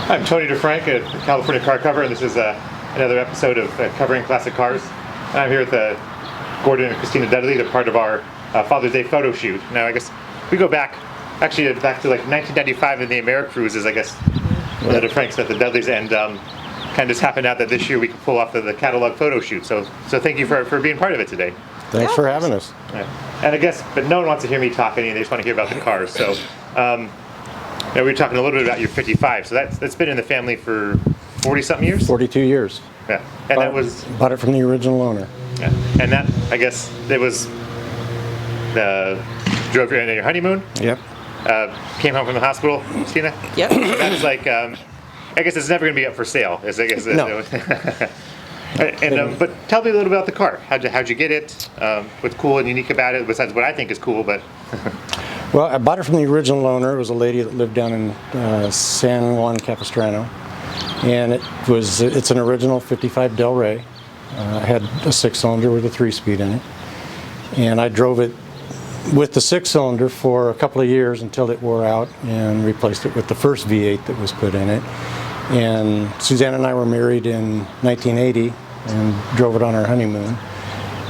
I'm Tony DeFrank at California Car Cover, and this is another episode of Covering Classic Cars. And I'm here with Gordon and Christina Dudley. They're part of our Father's Day photo shoot. Now, I guess we go back to like 1995 in the AmeriCruises, I guess, the DeFranks at the Dudleys, and kind of just happened out that this year we could pull off the catalog photo shoot. So thank you for being part of it today. Thanks for having us. And I guess, but no one wants to hear me talking, they just want to hear about the cars. So we were talking a little bit about your 55. So that's been in the family for 40-something years? 42 years. Yeah. And that was... Bought it from the original owner. Yeah. And that, I guess, it was... drove you on your honeymoon? Yep. Came home from the hospital, Christina? Yep. That was like... I guess it's never going to be up for sale. No. But tell me a little about the car. How'd you get it? What's cool and unique about it, besides what I think is cool, but... Well, I bought it from the original owner. It was a lady that lived down in San Juan Capistrano. And it's an original 55 Del Rey. It had a 6-cylinder with a 3-speed in it. And I drove it with the 6-cylinder for a couple of years until it wore out, and replaced it with the first V8 that was put in it. And Suzanne and I were married in 1980 and drove it on our honeymoon.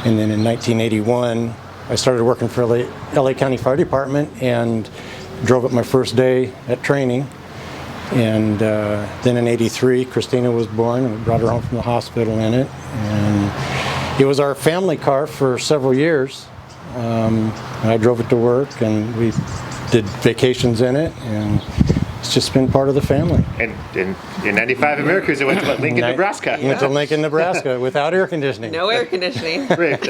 And then in 1981, I started working for LA County Fire Department and drove it my first day at training. And then in 83, Christina was born, and we brought her home from the hospital in it. And it was our family car for several years. I drove it to work, and we did vacations in it, and it's just been part of the family. And in 95 AmeriCruise, it went to Lincoln, Nebraska. Went to Lincoln, Nebraska without air conditioning. No air conditioning. Great.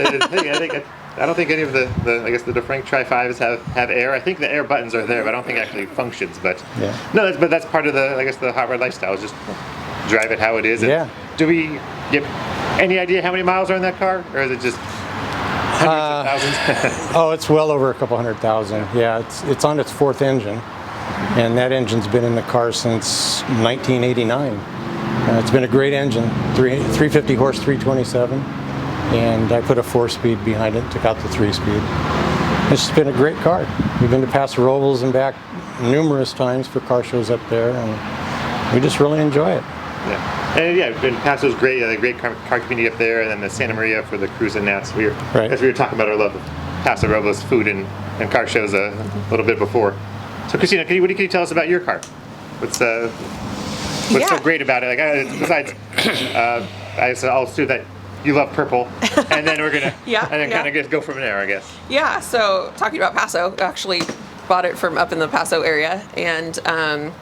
I don't think any of the DeFrank Tri-5s have air. I think the air buttons are there, but I don't think it actually functions. But yeah. No, that's part of the hot rod lifestyle. Just drive it how it is. And yeah. Do we get any idea how many miles are in that car, or is it just hundreds of thousands? Oh, it's well over a couple 100,000. Yeah, it's on its 4th engine, and that engine's been in the car since 1989. It's been a great engine, 350 horse, 327. And I put a 4-speed behind it, took out the 3-speed. It's just been a great car. We've been to Paso Robles and back numerous times for car shows up there, and we just really enjoy it. Yeah, and Paso's great. The great car community up there, and then the Santa Maria for the cruise and nats. As we were talking about our love of Paso Robles food and car shows a little bit before. So, Christina, can you tell us about your car? What's so great about it? Besides, I'll assume that you love purple, and then we're gonna kind of just go from there, I guess. Yeah. So talking about Paso, actually bought it from up in the Paso area, and I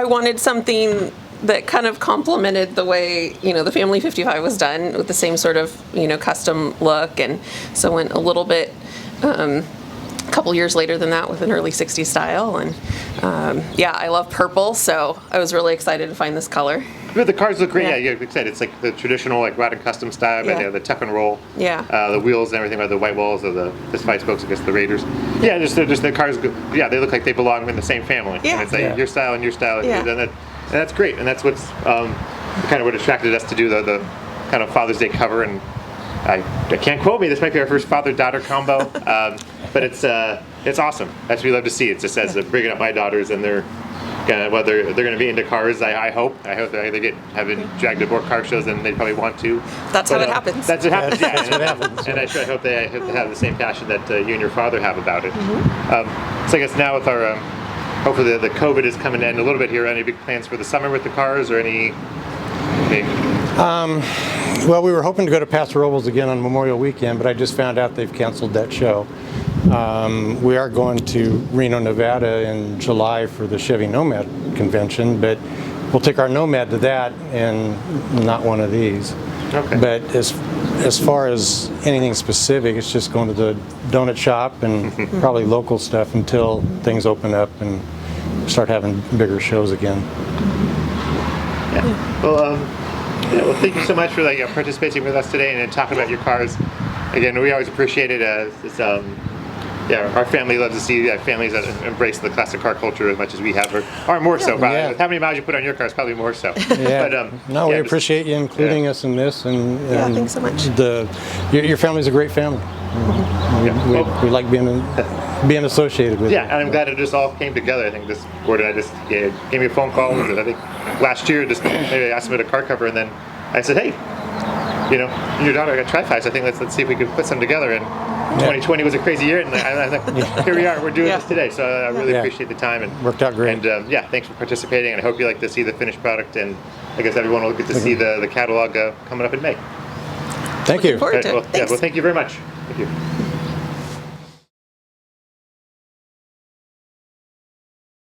wanted something that kind of complemented the way the family 55 was done, with the same sort of custom look, and so went a little bit. A couple years later than that with an early 60s style, and I love purple, so I was really excited to find this color. But the cars look great. Yeah, like I said, it's like the traditional rod and custom style, but the tuck and roll. Yeah. The wheels and everything, the white walls of the 5 spokes against the Raiders. Yeah, just the cars. Yeah, they look like they belong in the same family. Yeah. And it's like your style and your style, and that's great. And that's what's kind of what attracted us to do the kind of Father's Day cover. And I can't quote me. This might be our first father-daughter combo, but it's awesome. That's what we love to see. It's just as bringing up my daughters, and they're gonna be into cars. I hope they get dragged to more car shows than they probably want to. That's how it happens. That's what happens. That's what happens. And I hope they have the same passion that you and your father have about it. Mm-hmm. So I guess now with our hopefully the COVID is coming to end a little bit here. Any big plans for the summer with the cars, or any? Well, we were hoping to go to Paso Robles again on Memorial Weekend, but I just found out they've canceled that show. We are going to Reno, Nevada in July for the Chevy Nomad convention, but we'll take our Nomad to that and not one of these. Okay. But as far as anything specific, it's just going to the donut shop and probably local stuff until things open up and start having bigger shows again. Yeah. Well, thank you so much for participating with us today and talking about your cars. Again, we always appreciate it. Our family loves to see families that embrace the classic car culture as much as we have, or more so. Probably. With how many miles you put on your cars, probably more so. Yeah. But, we appreciate you including us in this, and thanks so much. Your family's a great family. We like being being associated with Yeah, it. and I'm glad it just all came together. I think this Gordon, I just gave me a phone call. I think last year, just maybe I asked him at a car cover, and then I said, "Hey, your daughter got tri-fives. I think let's see if we could put some together." And 2020 was a crazy year, and here we are. We're doing this today, so I really appreciate the time. And worked out great. And thanks for participating. And I hope you like to see the finished product. And I guess everyone will get to see the catalog coming up in May. Thank you. Looking forward to it. Well, Thanks. well, thank you very much. Thank you.